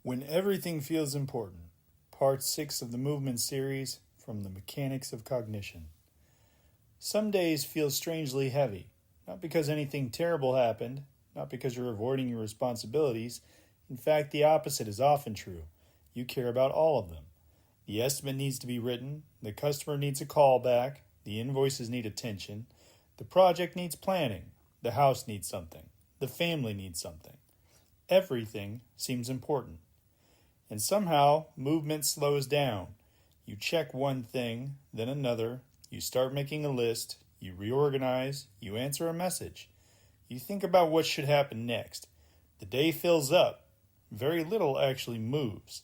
When Everything Feels Important, Part 6 of the Movement Series from the Mechanics of Cognition. Some days feel strangely heavy, not because anything terrible happened, not because you're avoiding your responsibilities. In fact, the opposite is often true. You care about all of them. The estimate needs to be written, the customer needs a call back, the invoices need attention, the project needs planning, the house needs something, the family needs something. Everything seems important. And somehow, movement slows down. You check one thing, then another. You start making a list. You reorganize. You answer a message. You think about what should happen next. The day fills up. Very little actually moves.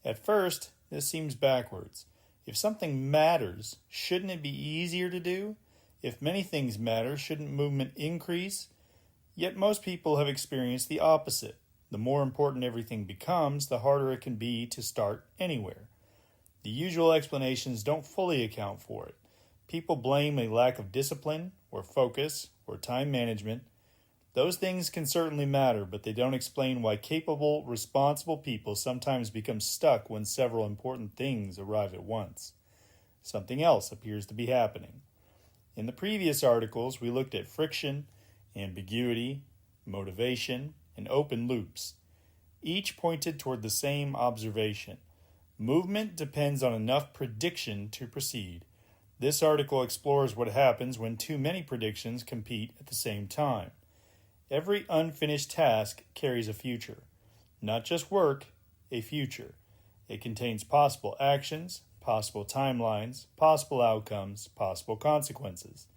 At first, this seems backwards. If something matters, shouldn't it be easier to do? If many things matter, shouldn't movement increase? Yet most people have experienced the opposite. The more important everything becomes, the harder it can be to start anywhere. The usual explanations don't fully account for it. People blame a lack of discipline, or focus, or time management. Those things can certainly matter, but they don't explain why capable, responsible people sometimes become stuck when several important things arrive at once. Something else appears to be happening. In the previous articles, we looked at friction, ambiguity, motivation, and open loops. Each pointed toward the same observation. Movement depends on enough prediction to proceed. This article explores what happens when too many predictions compete at the same time. Every unfinished task carries a future. Not just work, a future. It contains possible actions, possible timelines, possible outcomes, possible consequences.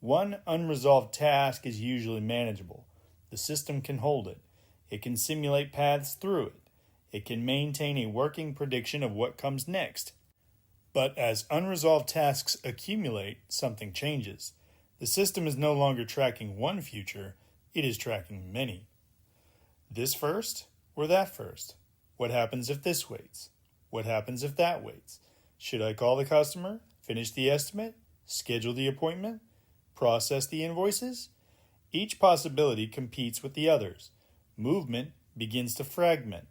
One unresolved task is usually manageable. The system can hold it. It can simulate paths through it. It can maintain a working prediction of what comes next. But as unresolved tasks accumulate, something changes. The system is no longer tracking one future, it is tracking many. This first or that first? What happens if this waits? What happens if that waits? Should I call the customer, finish the estimate, schedule the appointment, process the invoices? Each possibility competes with the others. Movement begins to fragment.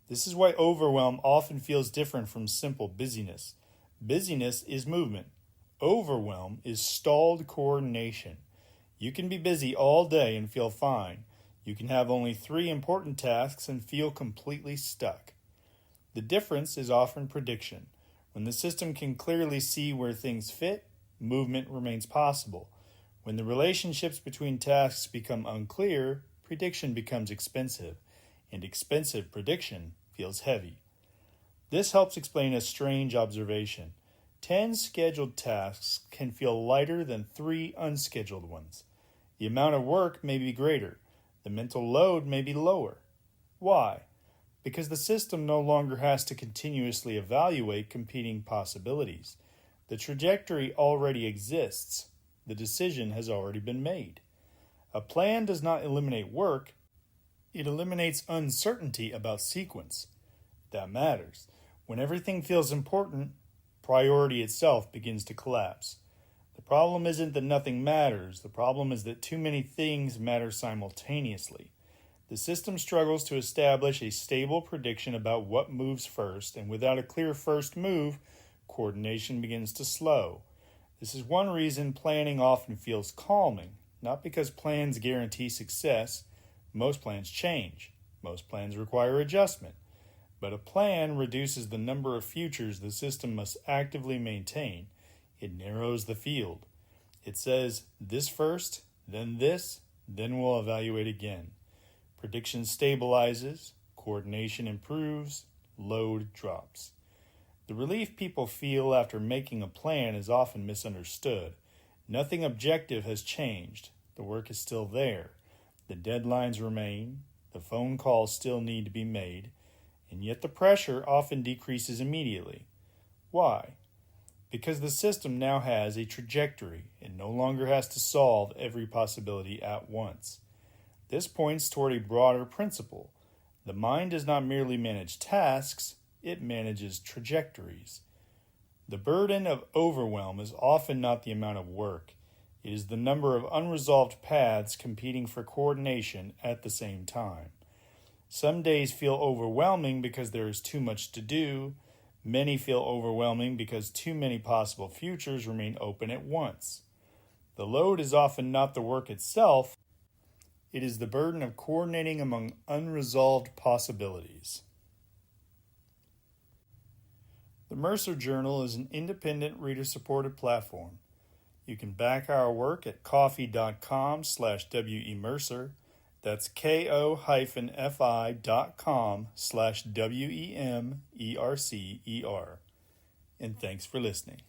This is why overwhelm often feels different from simple busyness. Busyness is movement. Overwhelm is stalled coordination. You can be busy all day and feel fine. You can have only 3 important tasks and feel completely stuck. The difference is often prediction. When the system can clearly see where things fit, movement remains possible. When the relationships between tasks become unclear, prediction becomes expensive, and expensive prediction feels heavy. This helps explain a strange observation. 10 scheduled tasks can feel lighter than 3 unscheduled ones. The amount of work may be greater. The mental load may be lower. Why? Because the system no longer has to continuously evaluate competing possibilities. The trajectory already exists. The decision has already been made. A plan does not eliminate work. It eliminates uncertainty about sequence. That matters. When everything feels important, priority itself begins to collapse. The problem isn't that nothing matters. The problem is that too many things matter simultaneously. The system struggles to establish a stable prediction about what moves first, and without a clear first move, coordination begins to slow. This is one reason planning often feels calming, not because plans guarantee success. Most plans change. Most plans require adjustment. But a plan reduces the number of futures the system must actively maintain. It narrows the field. It says, this first, then this, then we'll evaluate again. Prediction stabilizes, coordination improves, load drops. The relief people feel after making a plan is often misunderstood. Nothing objective has changed. The work is still there. The deadlines remain. The phone calls still need to be made. And yet the pressure often decreases immediately. Why? Because the system now has a trajectory and no longer has to solve every possibility at once. This points toward a broader principle. The mind does not merely manage tasks, it manages trajectories. The burden of overwhelm is often not the amount of work. It is the number of unresolved paths competing for coordination at the same time. Some days feel overwhelming because there is too much to do. Many feel overwhelming because too many possible futures remain open at once. The load is often not the work itself, it is the burden of coordinating among unresolved possibilities. The Mercer Journal is an independent reader-supported platform. You can back our work at ko-fi.com/WEMercer. That's ko-fi.com/WEMERCER. And thanks for listening.